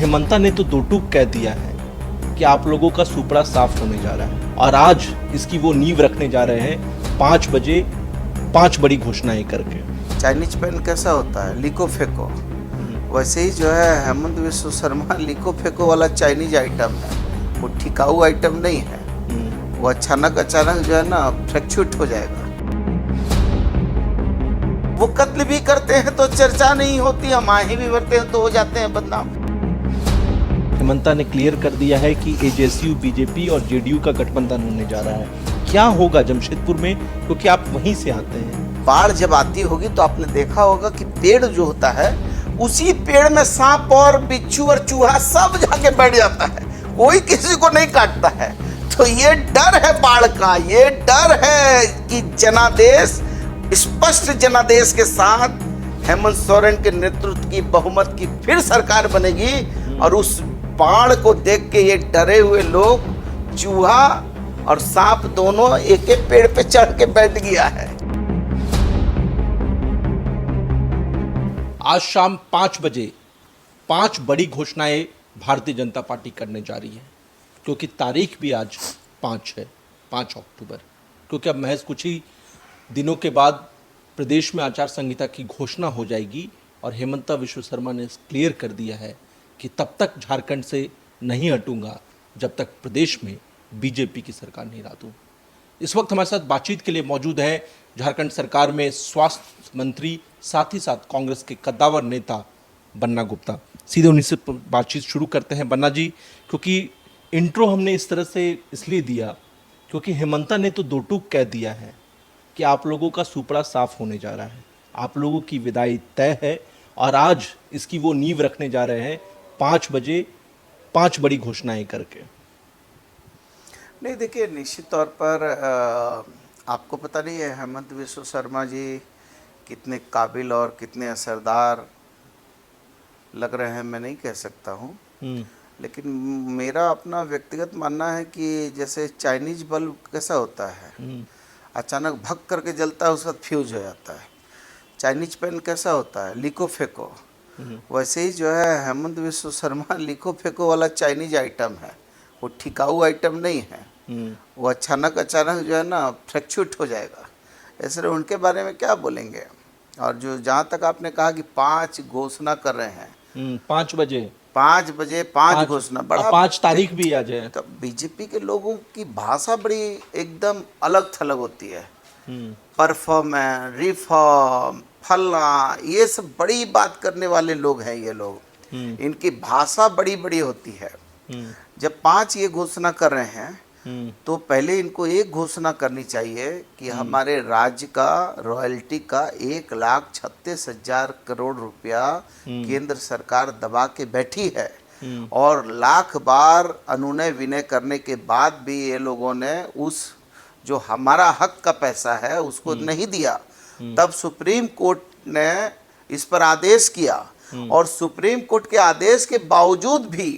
हेमंता ने तो दो टूक कह दिया है कि आप लोगों का सुपड़ा साफ होने जा रहा है और आज इसकी वो नींव रखने जा रहे हैं 5 बजे 5 बड़ी घोषणाएं करके। चाइनीज पेन कैसा होता है, लिको फेको, वैसे ही जो है हेमंत विश्व शर्मा लिको फेको वाला चाइनीज आइटम है। वो ठिकाऊ आइटम नहीं है, वो अचानक जो है ना फ्रैक्चुरेट हो जाएगा। वो कत्ल भी करते हैं तो चर्चा नहीं होती, हम आही भी भरते हैं तो हो जाते हैं बदनाम। हेमंता ने क्लियर कर दिया है कि एजेएसयू बीजेपी और जेडीयू का गठबंधन होने जा रहा है। क्या होगा जमशेदपुर में, क्योंकि आप वहीं से आते हैं। बाढ़ जब आती होगी तो आपने देखा होगा कि पेड़ जो होता है उसी पेड़ में सांप और बिच्छू और चूहा सब जाके बैठ जाता है, कोई किसी को नहीं काटता है। तो ये डर है बाढ़ का, ये डर है कि जनादेश, स्पष्ट जनादेश के साथ हेमंत सोरेन के नेतृत्व की बहुमत की फिर सरकार बनेगी और उस बाढ़ को देख के ये डरे हुए लोग, चूहा और सांप दोनों एक एक पेड़ पे चढ़ के बैठ गया है। आज शाम 5 बजे 5 बड़ी घोषणाएं भारतीय जनता पार्टी करने जा रही है, क्योंकि तारीख भी आज 5 है, 5 अक्टूबर। क्योंकि अब महज कुछ ही दिनों के बाद प्रदेश में आचार संहिता की घोषणा हो जाएगी और हेमंता विश्व शर्मा ने क्लियर कर दिया है कि तब तक झारखंड से नहीं हटूंगा जब तक प्रदेश में बीजेपी की सरकार नहीं ला दूं। इस वक्त हमारे साथ बातचीत के लिए मौजूद है झारखंड सरकार में स्वास्थ्य मंत्री, साथ ही साथ कांग्रेस के कद्दावर नेता बन्ना गुप्ता। सीधे उन्हीं से बातचीत शुरू करते हैं। बन्ना जी, क्योंकि इंट्रो हमने इस तरह से इसलिए दिया क्योंकि हेमंता ने तो दो टूक कह दिया है कि आप लोगों का सुपड़ा साफ होने जा रहा है, आप लोगों की विदाई तय है और आज इसकी वो नींव रखने जा रहे हैं 5 बजे 5 बड़ी घोषणाएं करके। नहीं, देखिए, निश्चित तौर पर आपको पता नहीं है हेमंत विश्व शर्मा जी कितने काबिल और कितने असरदार लग रहे हैं, मैं नहीं कह सकता हूँ। लेकिन मेरा अपना व्यक्तिगत मानना है कि जैसे चाइनीज बल्ब कैसा होता है, अचानक भग करके जलता है, उसके बाद फ्यूज हो जाता है। चाइनीज पेन कैसा होता है, लिको फेको, वैसे ही जो है हेमंत विश्व शर्मा लिको फेको वाला चाइनीज आइटम है। वो ठिकाऊ आइटम नहीं है, वो अचानक जो है ना फ्रैक्चुरेट हो जाएगा। ऐसे उनके बारे में क्या बोलेंगे। और जो जहाँ तक आपने कहा कि 5 घोषणा कर रहे हैं, 5 बजे 5 घोषणा, बड़ा 5 तारीख भी आज है। तो बीजेपी के लोगों की भाषा बड़ी एकदम अलग थलग होती है। परफॉर्मेंस, रिफॉर्म, फलना, ये सब बड़ी बात करने वाले लोग हैं ये लोग। इनकी भाषा बड़ी बड़ी होती है। जब 5 ये घोषणा कर रहे हैं तो पहले इनको एक घोषणा करनी चाहिए कि हमारे राज्य का रॉयल्टी का 1,36,000 करोड़ रुपया केंद्र सरकार दबा के बैठी है और लाख बार अनुनय विनय करने के बाद भी ये लोगों ने उस जो हमारा हक का पैसा है उसको नहीं दिया। तब सुप्रीम कोर्ट ने इस पर आदेश किया और सुप्रीम कोर्ट के आदेश के बावजूद भी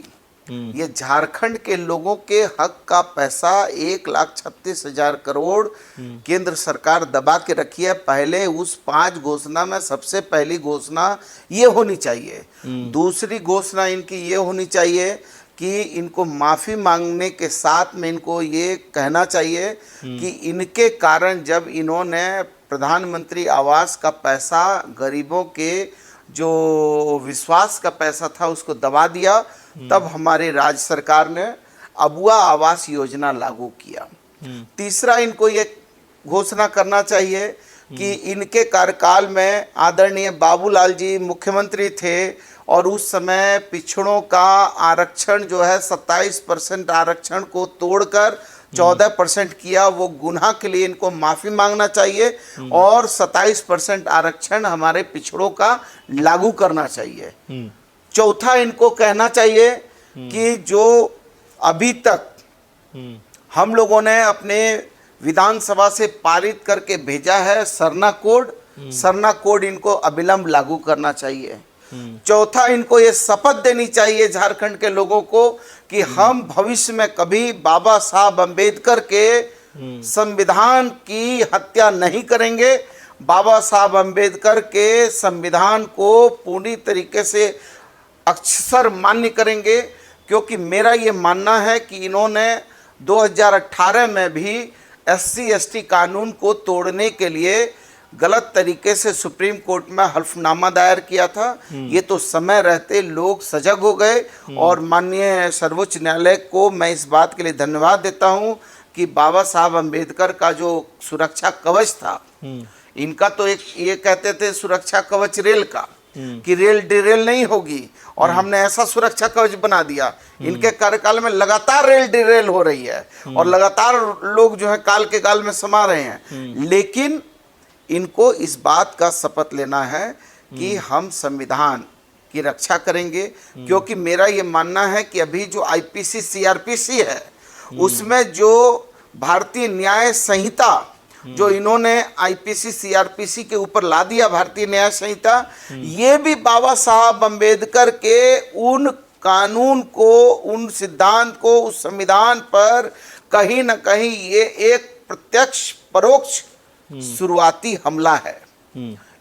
ये झारखंड के लोगों के हक का पैसा 1,36,000 करोड़ केंद्र सरकार दबा के रखी है। पहले उस 5 घोषणा में सबसे पहली घोषणा ये होनी चाहिए। दूसरी घोषणा इनकी ये होनी चाहिए कि इनको माफ़ी मांगने के साथ में इनको ये कहना चाहिए कि इनके कारण जब इन्होंने प्रधानमंत्री आवास का पैसा, गरीबों के जो विश्वास का पैसा था उसको दबा दिया, तब हमारे राज्य सरकार ने अबुआ आवास योजना लागू किया। तीसरा इनको ये घोषणा करना चाहिए कि इनके कार्यकाल में आदरणीय बाबूलाल जी मुख्यमंत्री थे और उस समय पिछड़ों का आरक्षण जो है 27% आरक्षण को तोड़कर 14% किया। वो गुनाह के लिए इनको माफ़ी मांगना चाहिए और 27% आरक्षण हमारे पिछड़ों का लागू करना चाहिए। चौथा इनको कहना चाहिए कि जो अभी तक हम लोगों ने अपने विधानसभा से पारित करके भेजा है सरना कोड इनको अविलंब लागू करना चाहिए। चौथा इनको ये शपथ देनी चाहिए झारखंड के लोगों को कि हम भविष्य में कभी बाबा साहब अम्बेडकर के संविधान की हत्या नहीं करेंगे। बाबा साहब अम्बेडकर के संविधान को पूरी तरीके से अक्सर मान्य करेंगे, क्योंकि मेरा ये मानना है कि इन्होंने 2018 में भी SC/ST कानून को तोड़ने के लिए गलत तरीके से सुप्रीम कोर्ट में हल्फनामा दायर किया था। ये तो समय रहते लोग सजग हो गए, और माननीय सर्वोच्च न्यायालय को मैं इस बात के लिए धन्यवाद देता हूँ कि बाबा साहब अम्बेडकर का जो सुरक्षा कवच था, इनका तो एक ये कहते थे सुरक्षा कवच रेल का, कि रेल डिरेल नहीं होगी, और हमने ऐसा सुरक्षा कवच बना दिया। इनके कार्यकाल में लगातार रेल डिरेल हो रही है, और लगातार लोग जो है काल के गाल में समा रहे हैं। लेकिन इनको इस बात का शपथ लेना है कि हम संविधान की रक्षा करेंगे, क्योंकि मेरा ये मानना है कि अभी जो IPC CRPC है, उसमें जो भारतीय न्याय संहिता जो इन्होंने IPC CRPC के ऊपर ला दिया, भारतीय न्याय संहिता, ये भी बाबा साहब अम्बेडकर के उन कानून को, उन सिद्धांत को, उस संविधान पर कहीं ना कहीं ये एक प्रत्यक्ष परोक्ष शुरुआती हमला है।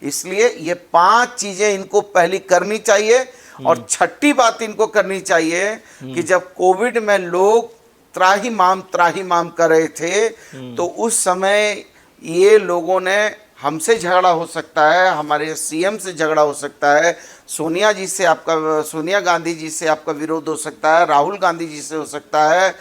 इसलिए ये 5 चीजें इनको पहली करनी चाहिए, और छठी बात इनको करनी चाहिए कि जब कोविड में लोग त्राही माम कर रहे थे, तो उस समय ये लोगों ने हमसे झगड़ा हो सकता है, हमारे CM से झगड़ा हो सकता है, सोनिया गांधी जी से आपका विरोध हो सकता है, राहुल गांधी जी से हो सकता है,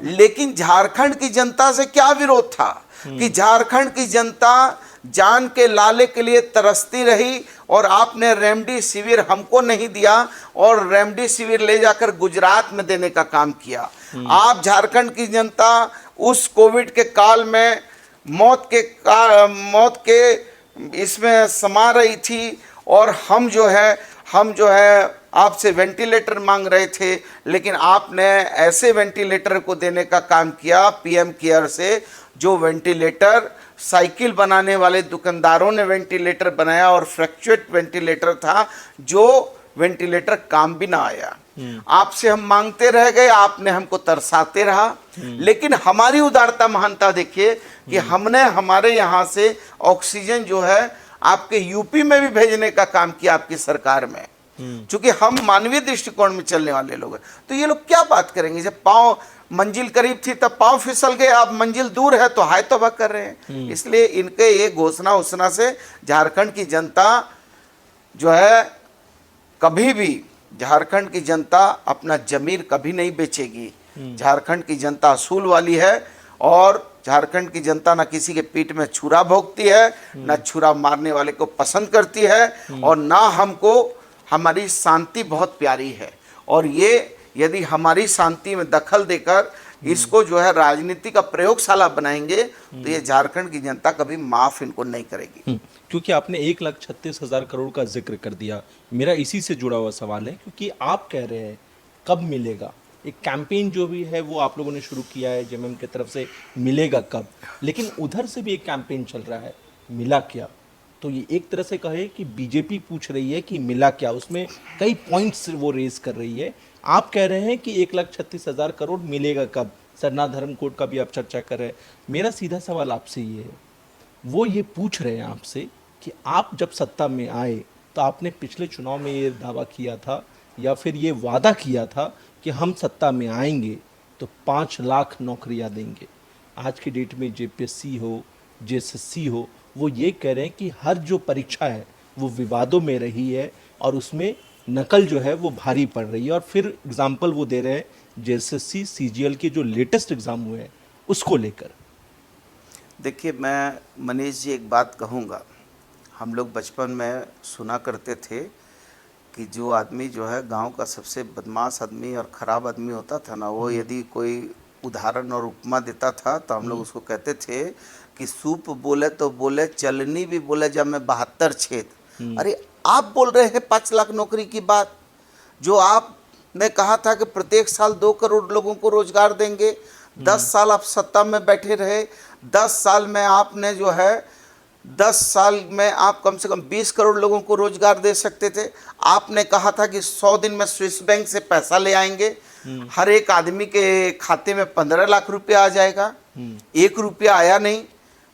लेकिन झारखंड की जनता से क्या विरोध था कि झारखंड की जनता जान के लाले के लिए तरसती रही, और आपने रेमडेसिविर हमको नहीं दिया, और रेमडेसिविर ले जाकर गुजरात में देने का काम किया। आप झारखंड की जनता उस कोविड के काल में मौत के इसमें समा रही थी, और हम जो है आपसे वेंटिलेटर मांग रहे थे, लेकिन आपने ऐसे वेंटिलेटर को देने का काम किया PM केयर से, जो वेंटिलेटर साइकिल बनाने वाले दुकानदारों ने वेंटिलेटर बनाया, और फ्रैक्चुएट वेंटिलेटर था, जो वेंटिलेटर काम भी ना आया। आपसे हम मांगते रह गए, आपने हमको तरसाते रहा, लेकिन हमारी उदारता महानता देखिए कि हमने हमारे यहाँ से ऑक्सीजन जो है आपके यूपी में भी भेजने का काम किया, आपकी सरकार में, क्योंकि हम मानवीय दृष्टिकोण में चलने वाले लोग हैं। तो ये लोग क्या बात करेंगे, जब पाँव मंजिल करीब थी तब पाँव फिसल गए, अब मंजिल दूर है तो हाय तौबा कर रहे हैं। इसलिए इनके ये घोषणा से झारखंड की जनता जो है, कभी भी झारखंड की जनता अपना जमीर कभी नहीं बेचेगी। झारखंड की जनता असूल वाली है, और झारखंड की जनता ना किसी के पीठ में छुरा भोंकती है, ना छुरा मारने वाले को पसंद करती है, और ना हमको हमारी शांति बहुत प्यारी है। और ये यदि हमारी शांति में दखल देकर इसको जो है राजनीति का प्रयोगशाला बनाएंगे, तो ये झारखंड की जनता कभी माफ इनको नहीं करेगी। क्योंकि आपने 1,36,000 करोड़ का जिक्र कर दिया, मेरा इसी से जुड़ा हुआ सवाल है, क्योंकि आप कह रहे हैं कब मिलेगा, एक कैंपेन जो भी है वो आप लोगों ने शुरू किया है JMM की तरफ से, मिलेगा कब, लेकिन उधर से भी एक कैंपेन चल रहा है, मिला क्या। तो ये एक तरह से कहे कि बीजेपी पूछ रही है कि मिला क्या, उसमें कई पॉइंट्स वो रेज कर रही है। आप कह रहे हैं कि 1,36,000 करोड़ मिलेगा कब, सरना धर्म कोड का भी आप चर्चा कर रहे हैं। मेरा सीधा सवाल आपसे ये है, वो ये पूछ रहे हैं आपसे कि आप जब सत्ता में आए तो आपने पिछले चुनाव में ये दावा किया था या फिर ये वादा किया था कि हम सत्ता में आएंगे तो 5 लाख नौकरियां देंगे। आज की डेट में JPSC हो, JSSC हो, वो ये कह रहे हैं कि हर जो परीक्षा है वो विवादों में रही है, और उसमें नकल जो है वो भारी पड़ रही है। और फिर एग्जाम्पल वो दे रहे हैं JSSC CGL के जो लेटेस्ट एग्ज़ाम हुए हैं उसको लेकर। देखिए, मैं मनीष जी एक बात कहूँगा, हम लोग बचपन में सुना करते थे कि जो आदमी जो है गांव का सबसे बदमाश आदमी और ख़राब आदमी होता था ना, वो यदि कोई उदाहरण और उपमा देता था तो हम लोग उसको कहते थे कि सूप बोले तो बोले, चलनी भी बोले जब मैं 72 छेद। अरे आप बोल रहे हैं 5 लाख नौकरी की बात, जो आपने कहा था कि प्रत्येक साल 2 करोड़ लोगों को रोजगार देंगे। 10 साल आप सत्ता में बैठे रहे, 10 साल में आपने जो है 10 साल में आप कम से कम 20 करोड़ लोगों को रोजगार दे सकते थे। आपने कहा था कि 100 दिन में स्विस बैंक से पैसा ले आएंगे, हर एक आदमी के खाते में 15 लाख रुपया आ जाएगा। 1 रुपया आया नहीं।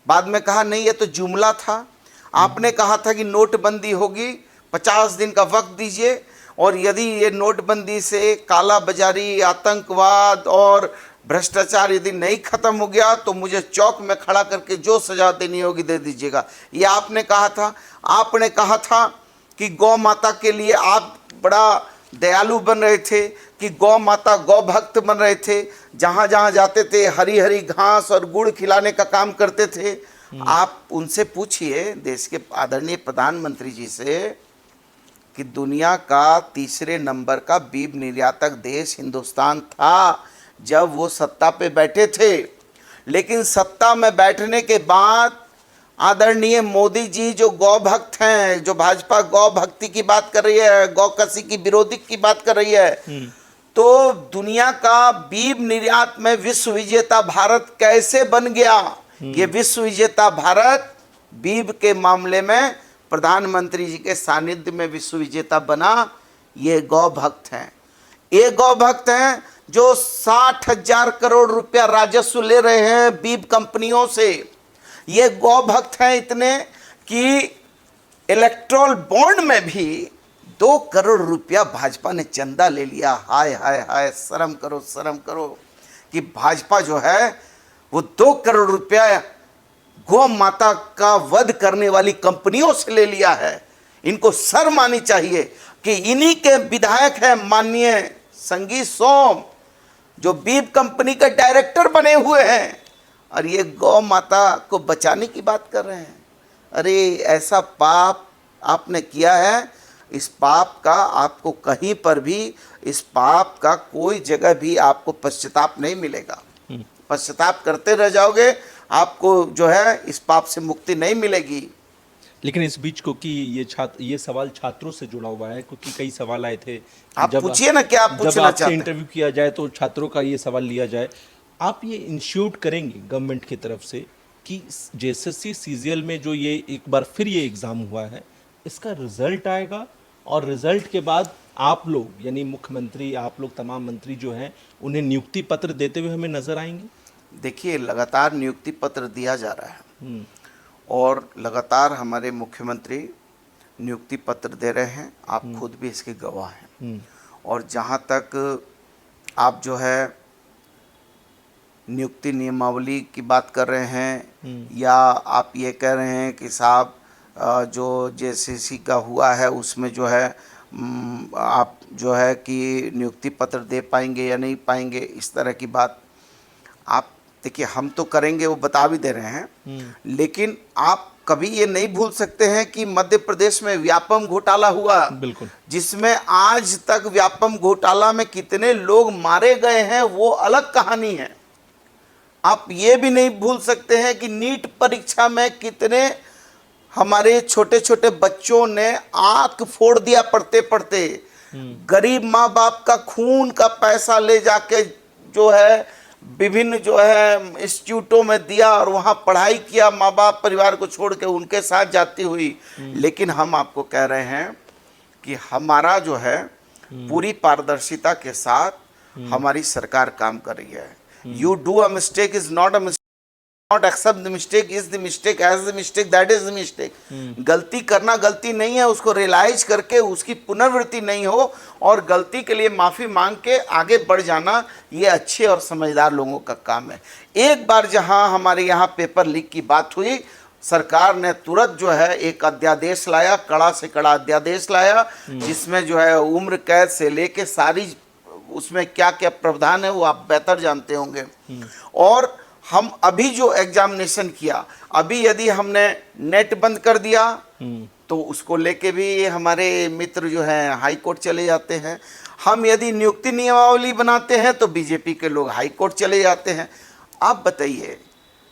बाद में कहा नहीं, ये तो जुमला था। आपने कहा था कि नोटबंदी होगी, 50 दिन का वक्त दीजिए। और यदि ये नोटबंदी से काला बाजारी, आतंकवाद और भ्रष्टाचार यदि नहीं खत्म हो गया तो मुझे चौक में खड़ा करके जो सजा देनी होगी दे दीजिएगा। ये आपने कहा था। आपने कहा था कि गौ माता के लिए आप बड़ा दयालु बन रहे थे, कि गौ माता गौ भक्त बन रहे थे, जहाँ जहाँ जाते थे हरी हरी घास और गुड़ खिलाने का काम करते थे। आप उनसे पूछिए, देश के आदरणीय प्रधानमंत्री जी से, कि दुनिया का तीसरे नंबर का बीफ निर्यातक देश हिंदुस्तान था जब वो सत्ता पे बैठे थे, लेकिन सत्ता में बैठने के बाद आदरणीय मोदी जी जो गौ भक्त हैं, जो भाजपा गौ भक्ति की बात कर रही है, गौ कसी की विरोधी की बात कर रही है, तो दुनिया का बीफ निर्यात में विश्व विजेता भारत कैसे बन गया? ये विश्व विजेता भारत बीफ के मामले में प्रधानमंत्री जी के सानिध्य में विश्व विजेता बना। ये गौ भक्त हैं। ये गौ भक्त हैं जो 60,000 करोड़ रुपया राजस्व ले रहे हैं बीफ कंपनियों से। ये गौ भक्त हैं इतने कि इलेक्ट्रोल बॉन्ड में भी 2 करोड़ रुपया भाजपा ने चंदा ले लिया। हाय हाय हाय, शर्म करो, शर्म करो कि भाजपा जो है वो 2 करोड़ रुपया गौ माता का वध करने वाली कंपनियों से ले लिया है। इनको शर्म आनी चाहिए कि इन्हीं के विधायक हैं माननीय संगीत सोम, जो बीफ कंपनी के डायरेक्टर बने हुए हैं, और ये गौ माता को बचाने की बात कर रहे हैं। अरे ऐसा पाप आपने किया है, इस पाप का आपको कहीं पर भी, इस पाप का कोई जगह भी आपको पश्चाताप नहीं मिलेगा। पश्चाताप करते रह जाओगे, आपको जो है इस पाप से मुक्ति नहीं मिलेगी। लेकिन इस बीच क्योंकि ये सवाल छात्रों से जुड़ा हुआ है, क्योंकि कई सवाल आए थे। आप पूछिए ना, क्या आप पूछना चाहते हैं? इंटरव्यू किया जाए तो छात्रों का ये सवाल लिया जाए। आप ये इंश्योर करेंगे गवर्नमेंट की तरफ से कि जेएसएससी सीजीएल में जो ये एक बार फिर ये एग्ज़ाम हुआ है, इसका रिजल्ट आएगा और रिजल्ट के बाद आप लोग यानी मुख्यमंत्री, आप लोग तमाम मंत्री जो हैं, उन्हें नियुक्ति पत्र देते हुए हमें नजर आएंगे? देखिए, लगातार नियुक्ति पत्र दिया जा रहा है और लगातार हमारे मुख्यमंत्री नियुक्ति पत्र दे रहे हैं। आप खुद भी इसके गवाह हैं। और जहाँ तक आप जो है नियुक्ति नियमावली की बात कर रहे हैं, या आप ये कह रहे हैं कि साहब जो जेएसएससी का हुआ है उसमें जो है आप जो है कि नियुक्ति पत्र दे पाएंगे या नहीं पाएंगे, इस तरह की बात आप देखिए, हम तो करेंगे वो बता भी दे रहे हैं, लेकिन आप कभी ये नहीं भूल सकते हैं कि मध्य प्रदेश में व्यापम घोटाला हुआ, बिल्कुल, जिसमें आज तक व्यापम घोटाला में कितने लोग मारे गए हैं वो अलग कहानी है। आप ये भी नहीं भूल सकते हैं कि नीट परीक्षा में कितने हमारे छोटे छोटे बच्चों ने आंख फोड़ दिया पढ़ते पढ़ते। गरीब माँ बाप का खून का पैसा ले जाके जो है विभिन्न जो है इंस्टीट्यूटों में दिया और वहाँ पढ़ाई किया, माँ बाप परिवार को छोड़ के उनके साथ जाती हुई। लेकिन हम आपको कह रहे हैं कि हमारा जो है पूरी पारदर्शिता के साथ हमारी सरकार काम कर रही है। You do a mistake is not a mistake, not accept the mistake is the mistake, as the mistake that is the mistake। गलती करना गलती नहीं है, उसको रियलाइज करके उसकी पुनरावृत्ति नहीं हो और गलती के लिए माफ़ी मांग के आगे बढ़ जाना, ये अच्छे और समझदार लोगों का काम है। एक बार जहां हमारे यहाँ पेपर लीक की बात हुई, सरकार ने तुरंत जो है एक अध्यादेश लाया, कड़ा से कड़ा अध्यादेश लाया, जिसमें जो है उम्र कैद से लेके सारी उसमें क्या क्या प्रावधान है वो आप बेहतर जानते होंगे। और हम अभी जो एग्जामिनेशन किया, अभी यदि हमने नेट बंद कर दिया तो उसको लेके भी हमारे मित्र जो हैं हाई कोर्ट चले जाते हैं। हम यदि नियुक्ति नियमावली बनाते हैं तो बीजेपी के लोग हाई कोर्ट चले जाते हैं। आप बताइए,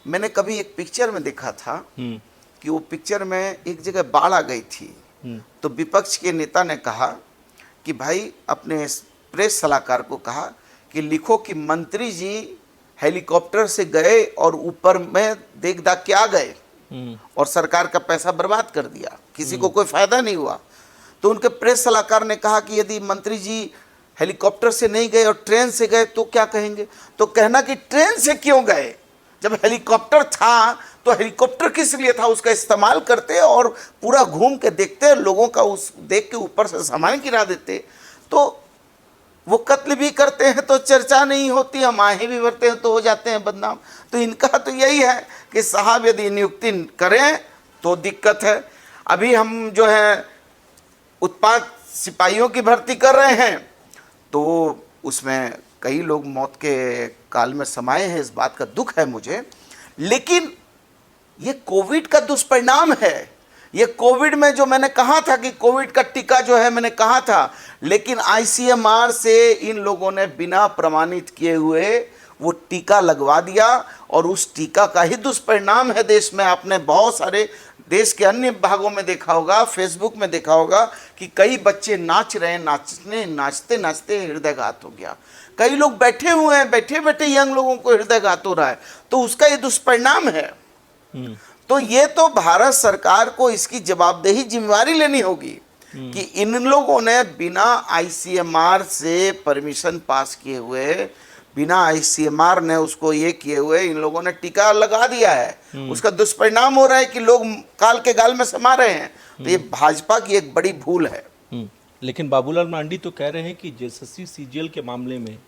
मैंने कभी एक पिक्चर में देखा था कि वो पिक्चर में एक जगह बाढ़ आ गई थी, तो विपक्ष के नेता ने कहा कि भाई अपने प्रेस सलाहकार को कहा कि लिखो कि मंत्री जी हेलीकॉप्टर से गए और ऊपर में देख दाख के आ गए और सरकार का पैसा बर्बाद कर दिया, किसी को कोई फायदा नहीं हुआ। तो उनके प्रेस सलाहकार ने कहा कि यदि मंत्री जी हेलीकॉप्टर से नहीं गए और ट्रेन से गए तो क्या कहेंगे? तो कहना कि ट्रेन से क्यों गए, जब हेलीकॉप्टर था तो हेलीकॉप्टर किस लिए था, उसका इस्तेमाल करते और पूरा घूम के देखते, लोगों का उस देख के ऊपर से सामान गिरा देते। तो वो कत्ल भी करते हैं तो चर्चा नहीं होती, हम आहें भी भरते हैं तो हो जाते हैं बदनाम। तो इनका तो यही है कि साहब यदि नियुक्ति करें तो दिक्कत है। अभी हम जो है उत्पाद सिपाहियों की भर्ती कर रहे हैं, तो उसमें कई लोग मौत के काल में समाये हैं, इस बात का दुख है मुझे। लेकिन ये कोविड का दुष्परिणाम है। ये कोविड में जो मैंने कहा था कि कोविड का टीका जो है, मैंने कहा था, लेकिन आईसीएमआर से इन लोगों ने बिना प्रमाणित किए हुए वो टीका लगवा दिया, और उस टीका का ही दुष्परिणाम है देश में। आपने बहुत सारे देश के अन्य भागों में देखा होगा, फेसबुक में देखा होगा कि कई बच्चे नाच रहे हैं, नाचते नाचते हृदयघात हो गया। कई लोग बैठे हुए हैं, बैठे बैठे यंग लोगों को हृदयघात हो रहा है। तो उसका ये दुष्परिणाम है। तो ये तो भारत सरकार को इसकी जवाबदेही, जिम्मेवारी लेनी होगी कि इन लोगों ने बिना आईसीएमआर से परमिशन पास किए हुए, बिना आईसीएमआर ने उसको ये किए हुए, इन लोगों ने टीका लगा दिया है। उसका दुष्परिणाम हो रहा है कि लोग काल के गाल में समा रहे हैं। तो ये भाजपा की एक बड़ी भूल है। लेकिन बाबूलाल मरांडी तो कह रहे हैं कि यशस्वी सीजीएल के मामले में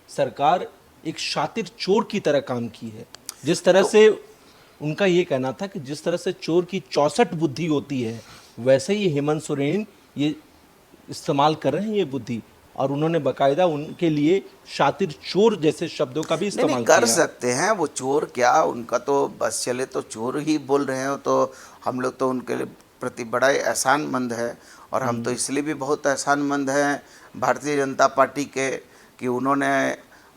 सरकार एक शातिर चोर की तरह काम की है। जिस तरह से उनका ये कहना था कि जिस तरह से चोर की 64 बुद्धि होती है, वैसे ही हेमंत सोरेन ये इस्तेमाल कर रहे हैं ये बुद्धि, और उन्होंने बाकायदा उनके लिए शातिर चोर जैसे शब्दों का भी इस्तेमाल कर किया। सकते हैं वो चोर, क्या उनका तो बस चले तो चोर ही बोल रहे हो, तो हम लोग तो उनके प्रति बड़ा एहसानमंद है। और हम तो इसलिए भी बहुत एहसानमंद हैं भारतीय जनता पार्टी के कि उन्होंने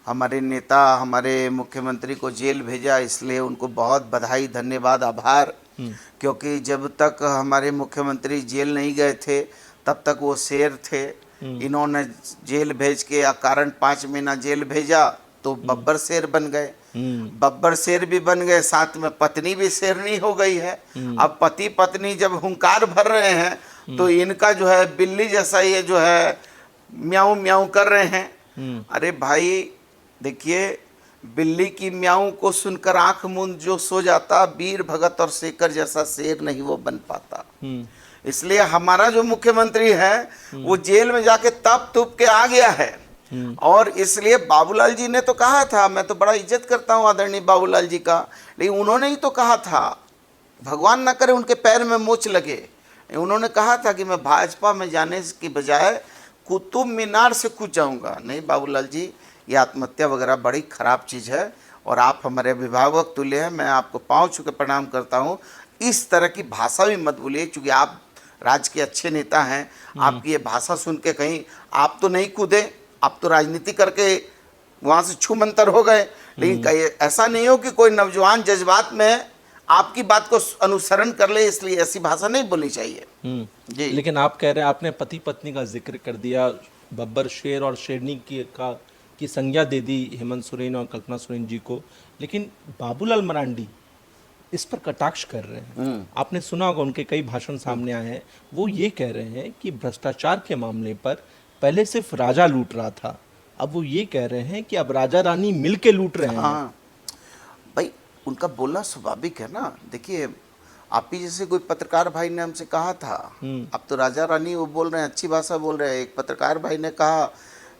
हमारे नेता, हमारे मुख्यमंत्री को जेल भेजा, इसलिए उनको बहुत बधाई, धन्यवाद, आभार। क्योंकि जब तक हमारे मुख्यमंत्री जेल नहीं गए थे तब तक वो शेर थे। इन्होंने जेल भेज के अकारण 5 महीना जेल भेजा तो बब्बर शेर बन गए। बब्बर शेर भी बन गए, साथ में पत्नी भी शेरनी हो गई है। अब पति पत्नी जब हुंकार भर रहे हैं तो इनका जो है बिल्ली जैसा ये जो है म्याऊं म्याऊं कर रहे हैं। अरे भाई देखिए, बिल्ली की म्याऊं को सुनकर आंख मूंद जो सो जाता, वीर भगत और शेखर जैसा शेर नहीं वो बन पाता। इसलिए हमारा जो मुख्यमंत्री है वो जेल में जाके तप तुप के आ गया है। और इसलिए बाबूलाल जी ने तो कहा था, मैं तो बड़ा इज्जत करता हूँ आदरणीय बाबूलाल जी का, लेकिन उन्होंने ही तो कहा था, भगवान ना करे उनके पैर में मोच लगे, उन्होंने कहा था कि मैं भाजपा में जाने की बजाय कुतुब मीनार से कूद जाऊंगा। नहीं बाबूलाल जी, ये आत्महत्या वगैरह बड़ी खराब चीज़ है, और आप हमारे अभिभावक तुल्य हैं, मैं आपको पाँव छू के प्रणाम करता हूँ। इस तरह की भाषा भी मत बोलिए, क्योंकि आप राज्य के अच्छे नेता हैं। आपकी ये भाषा सुन के कहीं आप तो नहीं कूदे, आप तो राजनीति करके वहाँ से छू मंतर हो गए, लेकिन कहीं ऐसा नहीं हो कि कोई नौजवान जज्बात में आपकी बात को अनुसरण कर ले, इसलिए ऐसी भाषा नहीं बोलनी चाहिए। जी। लेकिन आप कह रहे हैं, आपने पति पत्नी का जिक्र कर दिया, बब्बर शेर और शेरनी की संज्ञा दे दी हेमंत सोरेन और कल्पना सोरेन जी को, लेकिन बाबूलाल मरांडी इस पर कटाक्ष कर रहे हैं। आपने सुना होगा, उनके कई भाषण सामने आए हैं। वो ये कह रहे हैं कि भ्रष्टाचार के मामले पर पहले सिर्फ राजा लूट रहा था, अब वो ये कह रहे हैं कि अब राजा रानी मिल के लूट रहे हैं। हाँ भाई, उनका बोलना स्वाभाविक है ना। देखिए, आप ही जैसे कोई पत्रकार भाई ने हमसे कहा था, अब तो राजा रानी वो बोल रहे हैं, अच्छी भाषा बोल रहे हैं। एक पत्रकार भाई ने कहा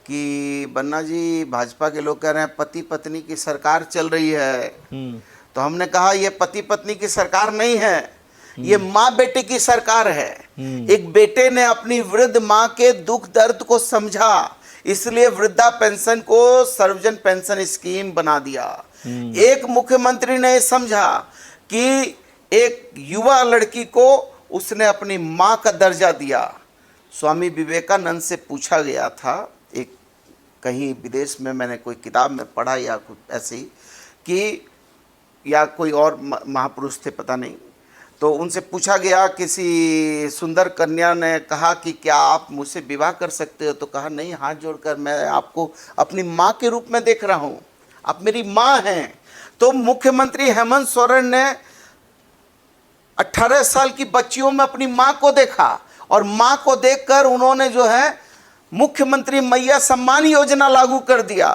कि बन्ना जी, भाजपा के लोग कह रहे हैं पति पत्नी की सरकार चल रही है। तो हमने कहा ये पति पत्नी की सरकार नहीं है, ये माँ बेटे की सरकार है। एक बेटे ने अपनी वृद्ध माँ के दुख दर्द को समझा, इसलिए वृद्धा पेंशन को सर्वजन पेंशन स्कीम बना दिया। एक मुख्यमंत्री ने समझा कि एक युवा लड़की को उसने अपनी माँ का दर्जा दिया। स्वामी विवेकानंद से पूछा गया था, एक कहीं विदेश में मैंने कोई किताब में पढ़ा या कुछ ऐसे ही, कि या कोई और महापुरुष थे पता नहीं, तो उनसे पूछा गया, किसी सुंदर कन्या ने कहा कि क्या आप मुझसे विवाह कर सकते हो? तो कहा नहीं, हाथ जोड़कर मैं आपको अपनी माँ के रूप में देख रहा हूँ, आप मेरी माँ हैं। तो मुख्यमंत्री हेमंत सोरेन ने 18 साल की बच्चियों में अपनी माँ को देखा, और माँ को देखकर उन्होंने जो है मुख्यमंत्री मैया सम्मान योजना लागू कर दिया।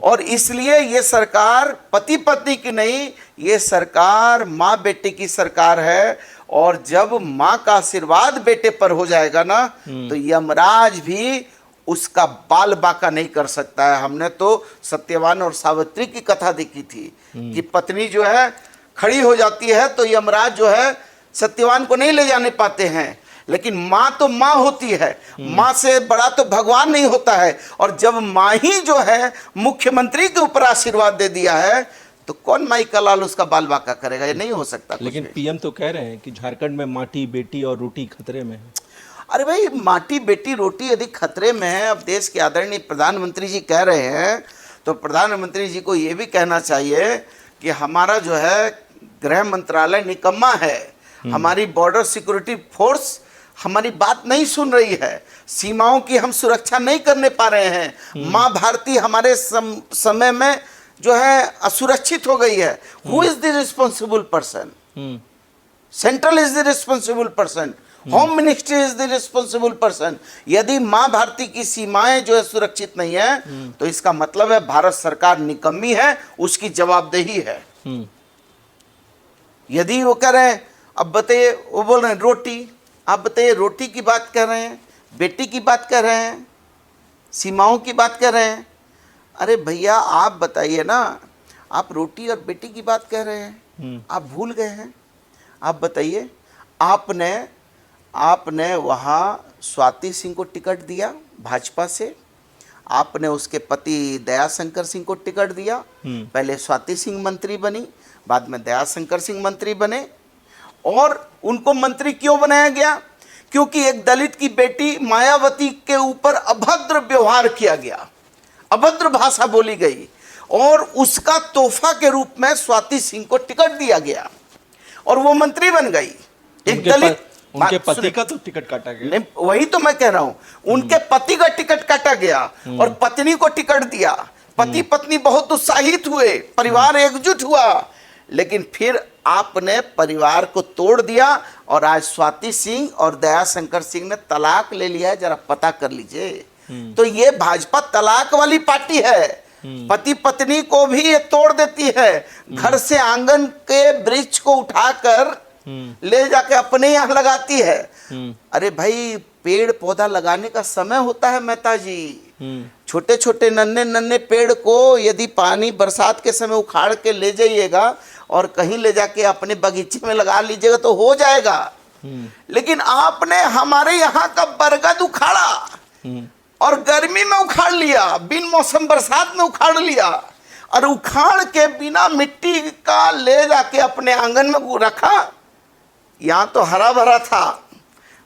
और इसलिए ये सरकार पति पत्नी की नहीं, ये सरकार माँ बेटे की सरकार है। और जब माँ का आशीर्वाद बेटे पर हो जाएगा ना, तो यमराज भी उसका बाल बाका नहीं कर सकता है। हमने तो सत्यवान और सावित्री की कथा देखी थी कि पत्नी जो है खड़ी हो जाती है तो यमराज जो है सत्यवान को नहीं ले जाने पाते हैं, लेकिन माँ तो माँ होती है, माँ से बड़ा तो भगवान नहीं होता है। और जब माँ ही जो है मुख्यमंत्री के ऊपर आशीर्वाद दे दिया है, तो कौन माई का लाल उसका बाल बाका करेगा? ये नहीं हो सकता। लेकिन पीएम तो कह रहे हैं कि झारखंड में माटी बेटी और रोटी खतरे में है। अरे भाई, माटी बेटी रोटी यदि खतरे में है, अब देश के आदरणीय प्रधानमंत्री जी कह रहे हैं, तो प्रधानमंत्री जी को ये भी कहना चाहिए कि हमारा जो है गृह मंत्रालय निकम्मा है, हमारी बॉर्डर सिक्योरिटी फोर्स हमारी बात नहीं सुन रही है, सीमाओं की हम सुरक्षा नहीं करने पा रहे हैं। माँ भारती हमारे समय में जो है असुरक्षित हो गई है। Who is the responsible person? Central is the responsible person, home ministry is the responsible person. यदि माँ भारती की सीमाएं जो है सुरक्षित नहीं है, तो इसका मतलब है भारत सरकार निकम्मी है, उसकी जवाबदेही है। यदि वो कह रहे हैं, अब बताइए, वो बोल रहे हैं रोटी, आप बताइए रोटी की बात कर रहे हैं, बेटी की बात कर रहे हैं, सीमाओं की बात कर रहे हैं। अरे भैया आप बताइए ना, आप रोटी और बेटी की बात कर रहे हैं, आप भूल गए हैं? आप बताइए, आपने वहाँ स्वाति सिंह को टिकट दिया भाजपा से, आपने उसके पति दयाशंकर सिंह को टिकट दिया। पहले स्वाति सिंह मंत्री बनी, बाद में दयाशंकर सिंह मंत्री बने। और उनको मंत्री क्यों बनाया गया? क्योंकि एक दलित की बेटी मायावती के ऊपर अभद्र व्यवहार किया गया, अभद्र भाषा बोली गई, और उसका तोहफा के रूप में स्वाति सिंह को टिकट दिया गया और वो मंत्री बन गई। एक दलित, उनके पति का तो टिकट काटा गया। नहीं, वही तो मैं कह रहा हूं, उनके पति का टिकट काटा गया और पत्नी को टिकट दिया। पति पत्नी बहुत उत्साहित हुए, परिवार एकजुट हुआ, लेकिन फिर आपने परिवार को तोड़ दिया और आज स्वाति सिंह और दयाशंकर सिंह ने तलाक ले लिया है। जरा पता कर लीजिए। तो ये भाजपा तलाक वाली पार्टी है, पति पत्नी को भी ये तोड़ देती है, घर से आंगन के वृक्ष को उठाकर ले जाके अपने यहाँ लगाती है। अरे भाई, पेड़ पौधा लगाने का समय होता है मेहता जी। छोटे छोटे नन्हे नन्हे पेड़ को यदि पानी बरसात के समय उखाड़ के ले जाइएगा और कहीं ले जाके अपने बगीचे में लगा लीजिएगा तो हो जाएगा। लेकिन आपने हमारे यहाँ का बरगद उखाड़ा और गर्मी में उखाड़ लिया, बिन मौसम बरसात में उखाड़ लिया, और उखाड़ के बिना मिट्टी का ले जाके अपने आंगन में रखा। यहाँ तो हरा भरा था,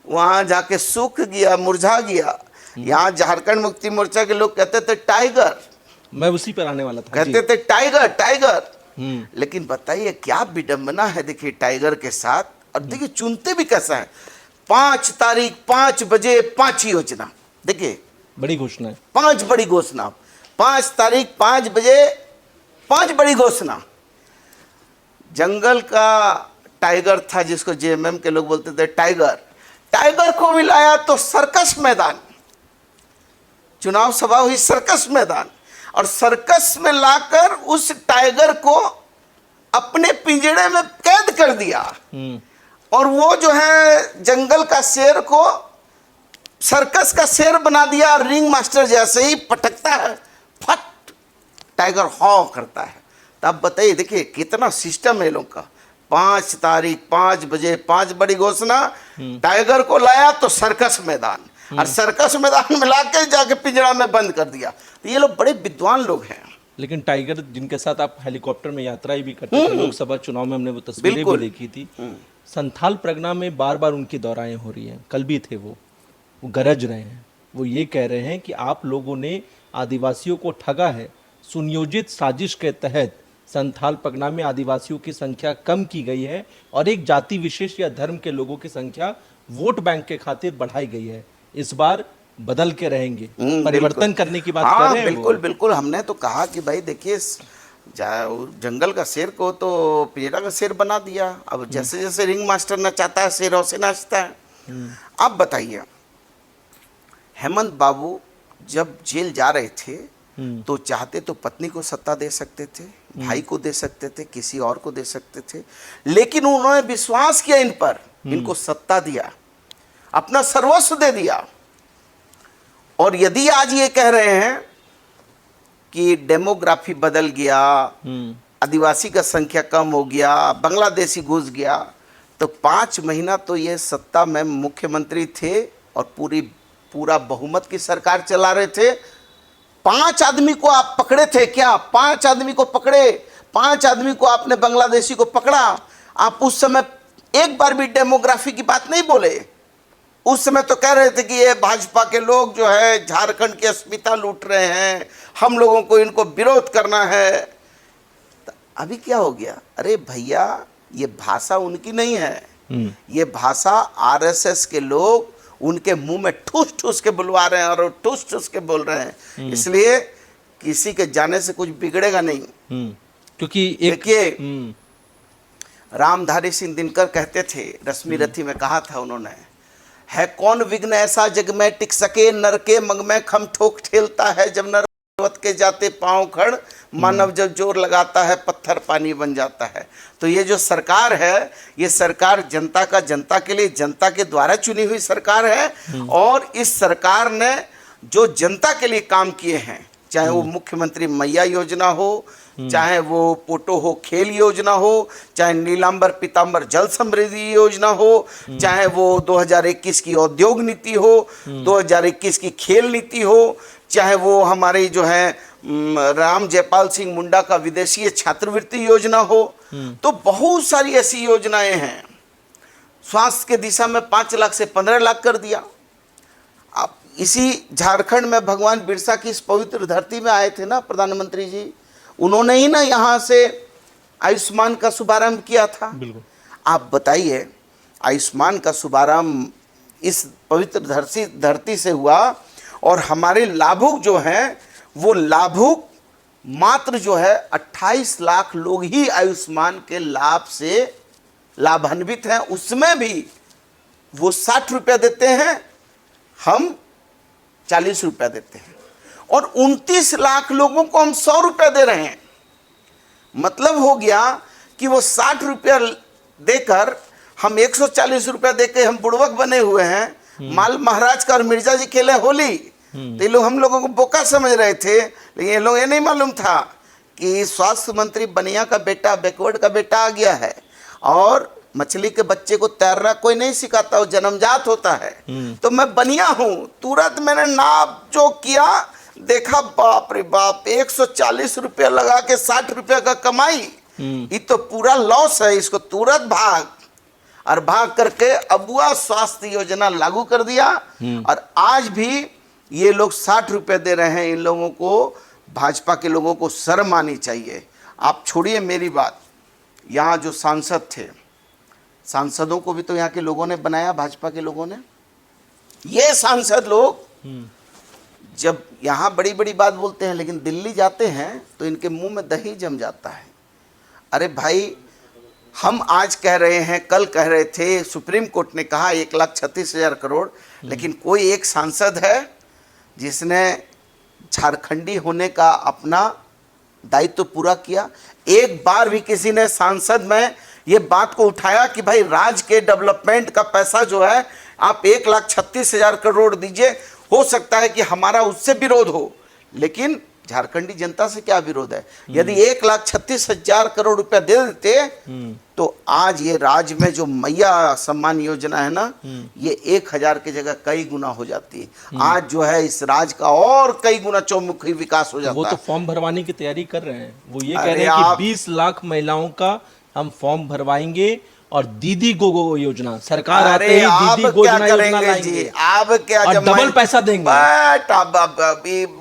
वहाँ जाके सूख गया, मुरझा गया। यहाँ झारखंड मुक्ति मोर्चा के लोग कहते थे टाइगर, मैं उसी पर आने वाला था, कहते थे टाइगर टाइगर। लेकिन बताइए क्या विडंबना है, देखिए टाइगर के साथ। और देखिए चुनते भी कैसा है, 5 तारीख 5 बजे 5 योजना, देखिए बड़ी घोषणा है, 5 बड़ी घोषणा, 5 तारीख 5 बजे 5 बड़ी घोषणा। जंगल का टाइगर था जिसको जेएमएम के लोग बोलते थे टाइगर, टाइगर को भी लाया तो सर्कस मैदान, चुनाव सभा हुई सर्कस मैदान, और सर्कस में लाकर उस टाइगर को अपने पिंजड़े में कैद कर दिया। और वो जो है जंगल का शेर को सर्कस का शेर बना दिया। रिंग मास्टर जैसे ही पटकता है, फट, टाइगर हॉ करता है। तब बताइए, देखिए कितना सिस्टम है लोग का। 5 तारीख 5 बजे 5 बड़ी घोषणा, टाइगर को लाया तो सर्कस मैदान, और सर्कस मैदान में लाके जाके पिंजरा में बंद कर दिया। तो ये लोग बड़े विद्वान लोग हैं। लेकिन टाइगर जिनके साथ आप हेलीकॉप्टर में यात्राएं भी करते थे, लोकसभा चुनाव में हमने वो तस्वीरें भी देखी थी। संथाल परगना में बार बार उनकी दौराएं हो रही हैं, कल भी थे वो गरज रहे हैं। वो ये कह रहे हैं कि आप लोगों ने आदिवासियों को ठगा है, सुनियोजित साजिश के तहत संथाल परगना में आदिवासियों की संख्या कम की गई है और एक जाति विशेष या धर्म के लोगों की संख्या वोट बैंक के खातिर बढ़ाई गई है। इस बार बदल के रहेंगे, परिवर्तन करने की बात कर रहे हैं। बिल्कुल बिल्कुल, हमने तो कहा कि भाई देखिए, जंगल का शेर को तो पिंजरा का शेर बना दिया। अब जैसे जैसे रिंग मास्टर नचाता है, शेर वैसे नाचता है। अब बताइए, हेमंत बाबू जब जेल जा रहे थे तो चाहते तो पत्नी को सत्ता दे सकते थे, भाई को दे सकते थे, किसी और को दे सकते थे, लेकिन उन्होंने विश्वास किया इन पर, इनको सत्ता दिया, अपना सर्वस्व दे दिया। और यदि आज ये कह रहे हैं कि डेमोग्राफी बदल गया, आदिवासी का संख्या कम हो गया, बांग्लादेशी घुस गया, तो 5 महीना तो ये सत्ता में मुख्यमंत्री थे और पूरा बहुमत की सरकार चला रहे थे। 5 आदमी को आप पकड़े थे क्या? 5 आदमी को पकड़े, 5 आदमी को आपने बांग्लादेशी को पकड़ा। आप उस समय एक बार भी डेमोग्राफी की बात नहीं बोले। उस समय तो कह रहे थे कि ये भाजपा के लोग जो है झारखंड की अस्मिता लूट रहे हैं, हम लोगों को इनको विरोध करना है। तो अभी क्या हो गया? अरे भैया, ये भाषा उनकी नहीं है, ये भाषा आरएसएस के लोग उनके मुंह में ठूस ठूस के बुलवा रहे हैं और वो ठूस ठूस के बोल रहे हैं। इसलिए किसी के जाने से कुछ बिगड़ेगा नहीं। क्योंकि देखिए, रामधारी सिंह दिनकर कहते थे, रश्मि रथी में कहा था उन्होंने, है कौन विघ्न ऐसा जग में टिक सके, नर के मग में खम ठोक ठेलता है, जब नर के जाते पांव खड़, मानव जब जोर लगाता है पत्थर पानी बन जाता है। तो ये जो सरकार है, ये सरकार जनता का, जनता के लिए, जनता के द्वारा चुनी हुई सरकार है। और इस सरकार ने जो जनता के लिए काम किए हैं, चाहे वो मुख्यमंत्री मैया योजना हो, चाहे वो पोटो हो खेल योजना हो, चाहे नीलांबर पीतांबर जल समृद्धि योजना हो, चाहे वो 2021 की उद्योग नीति हो, 2021 की खेल नीति हो, चाहे वो हमारी जो है राम जयपाल सिंह मुंडा का विदेशी छात्रवृत्ति योजना हो, तो बहुत सारी ऐसी योजनाएं हैं। स्वास्थ्य के दिशा में 5 लाख से 15 लाख कर दिया। आप इसी झारखंड में भगवान बिरसा की इस पवित्र धरती में आए थे ना प्रधानमंत्री जी, उन्होंने ही ना यहाँ से आयुष्मान का शुभारंभ किया था। बिल्कुल। आप बताइए, आयुष्मान का शुभारंभ इस पवित्र धरती से हुआ और हमारे लाभुक जो हैं, वो लाभुक मात्र जो है 28 लाख लोग ही आयुष्मान के लाभ से लाभान्वित हैं। उसमें भी वो 60 रुपया देते हैं, हम 40 रुपया देते हैं, और 29 लाख लोगों को हम 100 रुपया दे रहे हैं। मतलब हो गया कि वो 60 रुपया देकर हम 140 रुपया देकर हम बुड़वक बने हुए हैं। माल महाराज का और मिर्जा जी खेले होली, तो ये लोग हम लोगों को बोका समझ रहे थे, लेकिन ये लोग ये नहीं मालूम था कि स्वास्थ्य मंत्री बनिया का बेटा, बैकवर्ड का बेटा आ गया है। और मछली के बच्चे को तैरना कोई नहीं सिखाता, वो जन्मजात होता है। तो मैं बनिया हूँ, तुरंत मैंने नाप जो किया, देखा बाप रे बाप, 140 रुपया लगा के 60 रुपया का कमाई, ये तो पूरा लॉस है, इसको तुरंत भाग करके अबुआ स्वास्थ्य योजना लागू कर दिया। और आज भी ये लोग 60 रुपये दे रहे हैं। इन लोगों को, भाजपा के लोगों को शर्म आनी चाहिए। आप छोड़िए मेरी बात, यहाँ जो सांसद थे, सांसदों को भी तो यहाँ के लोगों ने बनाया, भाजपा के लोगों ने। ये सांसद लोग जब यहाँ बड़ी बड़ी बात बोलते हैं, लेकिन दिल्ली जाते हैं तो इनके मुंह में दही जम जाता है। अरे भाई, हम आज कह रहे हैं, कल कह रहे थे, सुप्रीम कोर्ट ने कहा 1,36,000 करोड़, लेकिन कोई एक सांसद है जिसने झारखंडी होने का अपना दायित्व पूरा किया? एक बार भी किसी ने सांसद में ये बात को उठाया कि भाई राज्य के डेवलपमेंट का पैसा जो है आप 1,36,000 करोड़ दीजिए, हो सकता है कि हमारा उससे विरोध हो, लेकिन झारखंडी जनता से क्या विरोध है? यदि 1,36,000 करोड़ रुपया दे देते तो आज ये राज्य में जो मैया सम्मान योजना है ना, ये 1,000 की जगह कई गुना हो जाती है। आज जो है इस राज्य का और कई गुना चौमुखी विकास हो जाता है। वो तो फॉर्म भरवाने की तैयारी कर रहे हैं। वो ये कह रहे हैं कि 20 लाख महिलाओं का हम फॉर्म भरवाएंगे और दीदी गो योजना, सरकार आते ही दीदी गो योजना लाएंगे। आप क्या और डबल पैसा देंगे।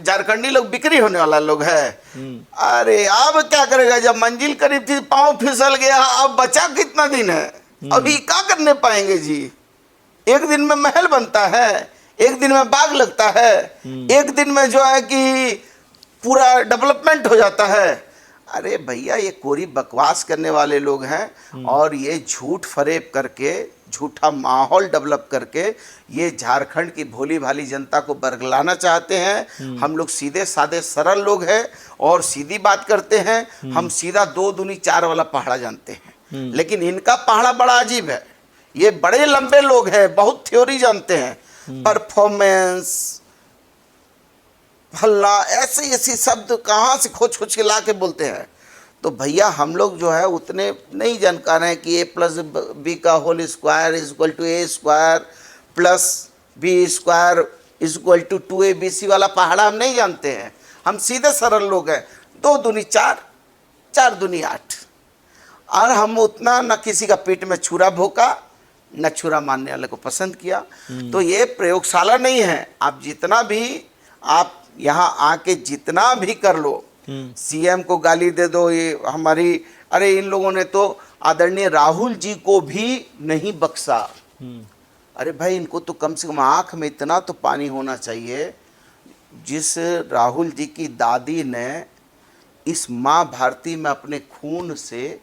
झारखंडी लोग बिक्री होने वाला लोग है। अरे अब क्या करेगा? जब मंजिल करीब थी, पांव फिसल गया, अब बचा कितना दिन है? अभी क्या करने पाएंगे जी? एक दिन में महल बनता है, एक दिन में बाग लगता है, एक दिन में जो है कि पूरा डेवलपमेंट हो जाता है। अरे भैया ये कोरी बकवास करने वाले लोग हैं और ये झूठ फरेब करके, झूठा माहौल डेवलप करके ये झारखंड की भोली भाली जनता को बरगलाना चाहते हैं। हम लोग सीधे साधे सरल लोग हैं और सीधी बात करते हैं। हम सीधा 2 दूनी 4 वाला पहाड़ा जानते हैं, लेकिन इनका पहाड़ा बड़ा अजीब है। ये बड़े लंबे लोग हैं, बहुत थ्योरी जानते हैं, परफॉर्मेंस फल्ला ऐसे ऐसे शब्द कहाँ से खोज खोज के ला के बोलते हैं। तो भैया हम लोग जो है उतने नहीं जानकार हैं कि a+b का whole square is equal to a² plus b² is equal to 2abc वाला पहाड़ा हम नहीं जानते हैं। हम सीधे सरल लोग हैं। 2 दूनी 4, 4 दूनी 8, और हम उतना न किसी का पेट में छुरा भोंका न छुरा मारने वाले को पसंद किया। तो ये प्रयोगशाला नहीं है। आप जितना भी आप यहाँ आके जितना भी कर लो, सीएम को गाली दे दो, ये हमारी, अरे इन लोगों ने तो आदरणीय राहुल जी को भी नहीं बख्शा। अरे भाई इनको तो कम से कम आँख में इतना तो पानी होना चाहिए। जिस राहुल जी की दादी ने इस माँ भारती में अपने खून से,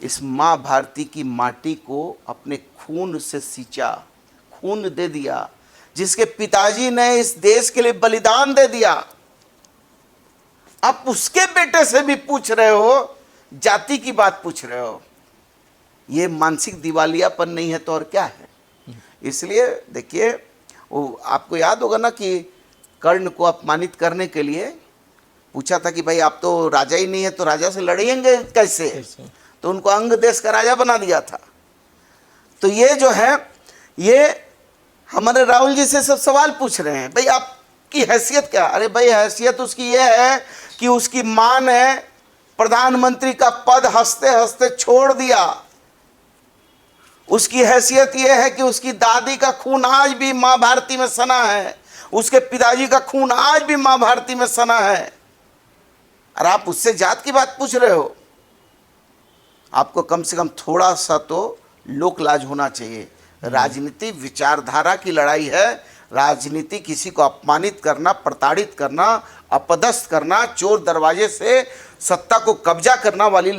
इस माँ भारती की माटी को अपने खून से सींचा, खून दे दिया, जिसके पिताजी ने इस देश के लिए बलिदान दे दिया, आप उसके बेटे से भी पूछ रहे हो, जाति की बात पूछ रहे हो। ये मानसिक दिवालियापन नहीं है तो और क्या है। इसलिए देखिए, वो आपको याद होगा ना कि कर्ण को अपमानित करने के लिए पूछा था कि भाई आप तो राजा ही नहीं है तो राजा से लड़ेंगे कैसे, तो उनको अंग देश का राजा बना दिया था। तो ये जो है, ये हमारे राहुल जी से सब सवाल पूछ रहे हैं, भाई आपकी हैसियत क्या। अरे भाई हैसियत उसकी ये है कि उसकी माँ ने प्रधानमंत्री का पद हंसते हंसते छोड़ दिया। उसकी हैसियत ये है कि उसकी दादी का खून आज भी माँ भारती में सना है, उसके पिताजी का खून आज भी माँ भारती में सना है। और आप उससे जात की बात पूछ रहे हो। आपको कम से कम थोड़ा सा तो लोक लाज होना चाहिए। राजनीति विचारधारा की लड़ाई है। राजनीति किसी को अपमानित करना, प्रताड़ित करना, अपदस्थ करना, चोर दरवाजे से सत्ता को कब्जा करना वाली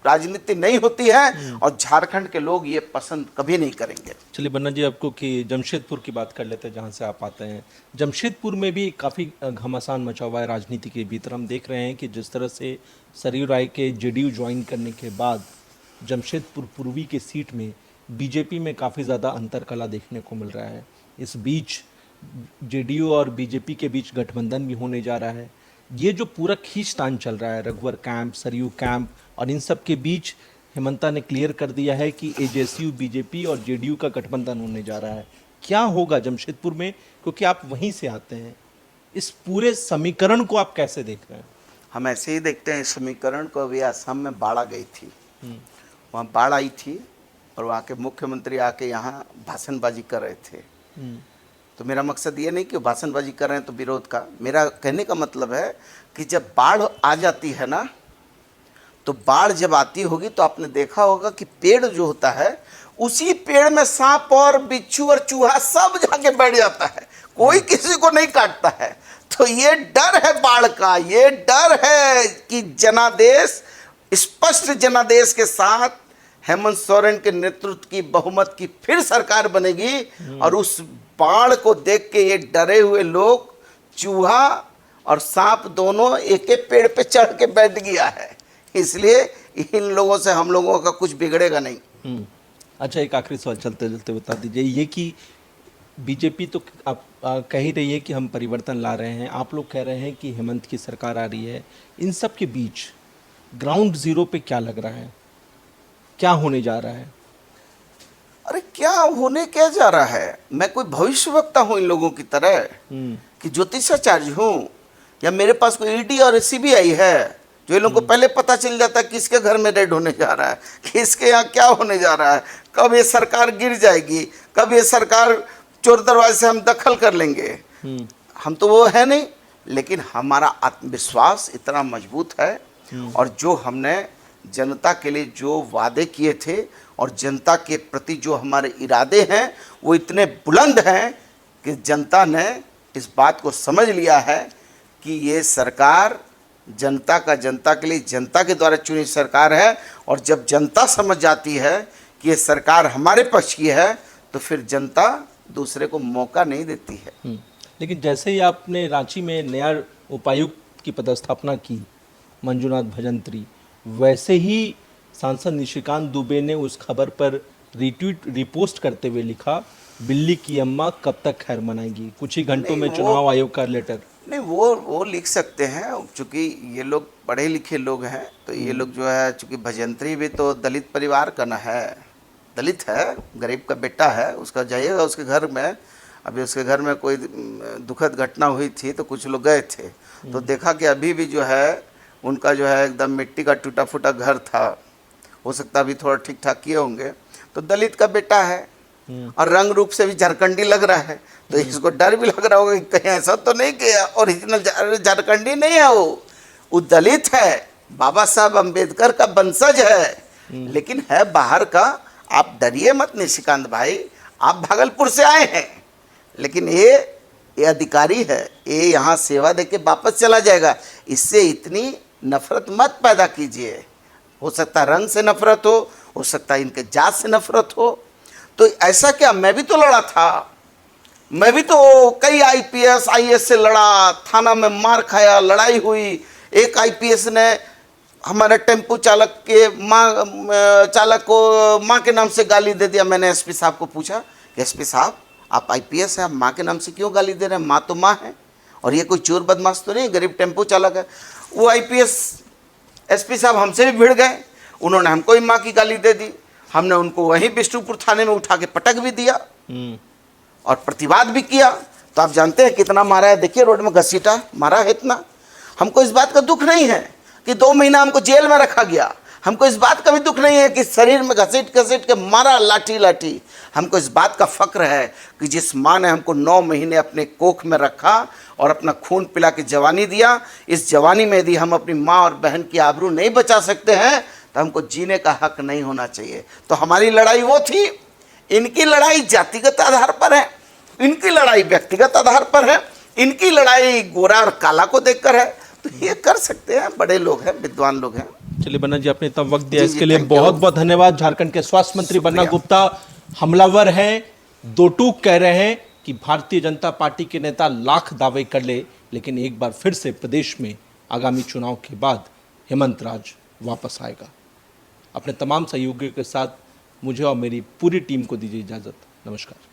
राजनीति नहीं होती है, और झारखंड के लोग ये पसंद कभी नहीं करेंगे। चलिए बन्ना जी, आपको कि जमशेदपुर की बात कर लेते हैं जहाँ से आप आते हैं। जमशेदपुर में भी काफ़ी घमासान मचा हुआ है राजनीति के भीतर। हम देख रहे हैं कि जिस तरह से सरयू राय के जेडीयू ज्वाइन करने के बाद जमशेदपुर पूर्वी के सीट में बीजेपी में काफ़ी ज़्यादा अंतरकला देखने को मिल रहा है। इस बीच जेडीयू और बीजेपी के बीच गठबंधन भी होने जा रहा है। ये जो पूरा खींचतान चल रहा है, रघुवर कैंप, सरयू कैंप, और इन सब के बीच हेमंता ने क्लियर कर दिया है कि एजेएसयू, बीजेपी और जेडीयू का गठबंधन होने जा रहा है। क्या होगा जमशेदपुर में, क्योंकि आप वहीं से आते हैं, इस पूरे समीकरण को आप कैसे देख रहे हैं? हम ऐसे ही देखते हैं इस समीकरण को। अभी असम में बाढ़ आ गई थी, वहाँ बाढ़ आई थी और वहाँ के मुख्यमंत्री आके यहाँ भाषणबाजी कर रहे थे। तो मेरा मकसद ये नहीं कि भाषणबाजी कर रहे हैं तो विरोध का। मेरा कहने का मतलब है कि जब बाढ़ आ जाती है ना, तो बाढ़ जब आती होगी तो आपने देखा होगा कि पेड़ जो होता है, उसी पेड़ में सांप और बिच्छू और चूहा सब जाके बैठ जाता है, कोई किसी को नहीं काटता है। तो ये डर है बाढ़ का, ये डर है कि जनादेश, स्पष्ट जनादेश के साथ हेमंत सोरेन के नेतृत्व की बहुमत की फिर सरकार बनेगी, और उस बाढ़ को देख के ये डरे हुए लोग, चूहा और सांप दोनों एक एक पेड़ पे चढ़ के बैठ गया है। इसलिए इन लोगों से हम लोगों का कुछ बिगड़ेगा नहीं। अच्छा, एक आखिरी सवाल चलते चलते बता दीजिए, ये कि बीजेपी तो आप कह ही रही है कि हम परिवर्तन ला रहे हैं, आप लोग कह रहे हैं कि हेमंत की सरकार आ रही है, इन सब के बीच ग्राउंड जीरो पे क्या लग रहा है, क्या होने जा रहा है? अरे क्या होने क्या जा रहा है? मैं कोई भविष्यवक्ता हूँ इन लोगों की तरह कि ज्योतिषाचार्य हूँ, या मेरे पास कोई ईडी और सीबीआई है जो इन लोगों को पहले पता चल जाता है किसके घर में रेड होने जा रहा है, किसके यहाँ क्या होने जा रहा है, कब ये सरकार गिर जाएगी, कब ये सरकार चोर दरवाजे से हम दखल कर लेंगे। हम तो वो है नहीं, लेकिन हमारा आत्मविश्वास इतना मजबूत है, और जो हमने जनता के लिए जो वादे किए थे और जनता के प्रति जो हमारे इरादे हैं वो इतने बुलंद हैं कि जनता ने इस बात को समझ लिया है कि ये सरकार जनता का जनता के लिए, जनता के द्वारा चुनी सरकार है। और जब जनता समझ जाती है कि ये सरकार हमारे पक्ष की है, तो फिर जनता दूसरे को मौका नहीं देती है। लेकिन जैसे ही आपने रांची में नया उपायुक्त की पदस्थापना की, मंजूनाथ भजंत्री, वैसे ही सांसद निशिकांत दुबे ने उस खबर पर रिपोस्ट करते हुए लिखा, बिल्ली की अम्मा कब तक खैर मनाएगी। कुछ ही घंटों में चुनाव आयोग का लेटर। नहीं, वो लिख सकते हैं, चूँकि ये लोग पढ़े लिखे लोग हैं, तो ये लोग जो है, चूँकि भजंत्री भी तो दलित परिवार का न है, दलित है, गरीब का बेटा है। उसका जाइएगा उसके घर में, अभी उसके घर में कोई दुखद घटना हुई थी तो कुछ लोग गए थे, तो देखा कि अभी भी जो है उनका जो है एकदम मिट्टी का टूटा फूटा घर था। हो सकता अभी थोड़ा ठीक ठाक किए होंगे। तो दलित का बेटा है और रंग रूप से भी झारखंडी लग रहा है, तो इसको डर भी लग रहा होगा कि कहीं ऐसा तो नहीं किया। ओरिजिनल झारखंडी नहीं है, वो दलित है, बाबा साहब अम्बेडकर का वंशज है, लेकिन है बाहर का। आप डरिए मत निशिकांत भाई, आप भागलपुर से आए हैं, लेकिन ये अधिकारी है, ये यहाँ सेवा देके वापस चला जाएगा। इससे इतनी नफरत मत पैदा कीजिए। हो सकता रंग से नफरत हो सकता है इनके जात से नफरत हो। तो ऐसा क्या, मैं भी तो लड़ा था, मैं भी तो कई IPS IAS से लड़ा, थाना में मार खाया, लड़ाई हुई। एक IPS ने हमारे टेम्पो चालक के चालक को माँ के नाम से गाली दे दिया। मैंने SP साहब को पूछा कि SP साहब आप IPS हैं, आप माँ के नाम से क्यों गाली दे रहे हैं? माँ तो माँ है, और ये कोई चोर बदमाश तो नहीं, गरीब टेम्पो चालक है। वो IPS SP साहब हमसे भी भिड़ गए, उन्होंने हमको ही माँ की गाली दे दी। हमने उनको वहीं बिष्णुपुर थाने में उठा के पटक भी दिया और प्रतिवाद भी किया। तो आप जानते हैं कितना मारा है, देखिए रोड में घसीटा मारा है इतना। हमको इस बात का दुख नहीं है कि 2 महीना हमको जेल में रखा गया। हमको इस बात का भी दुख नहीं है कि शरीर में घसीट घसीट के मारा लाठी लाठी। हमको इस बात का फक्र है कि जिस माँ ने हमको 9 महीने अपने कोख में रखा और अपना खून पिला के जवानी दिया, इस जवानी में यदि हम अपनी माँ और बहन की आबरू नहीं बचा सकते हैं, तो हमको जीने का हक नहीं होना चाहिए। तो हमारी लड़ाई वो थी। इनकी लड़ाई जातिगत आधार पर है, इनकी लड़ाई व्यक्तिगत आधार पर है, इनकी लड़ाई गोरा और काला को देखकर है। तो ये कर सकते हैं, बड़े लोग हैं, विद्वान लोग हैं। चलिए बन्ना जी, आपने इतना वक्त दिया, इसके लिए बहुत बहुत धन्यवाद। झारखंड के स्वास्थ्य मंत्री बन्ना गुप्ता हमलावर हैं, दो टूक कह रहे हैं कि भारतीय जनता पार्टी के नेता लाख दावे कर ले, लेकिन एक बार फिर से प्रदेश में आगामी चुनाव के बाद हेमंत राज वापस आएगा। अपने तमाम सहयोगियों के साथ मुझे और मेरी पूरी टीम को दीजिए इजाज़त। नमस्कार।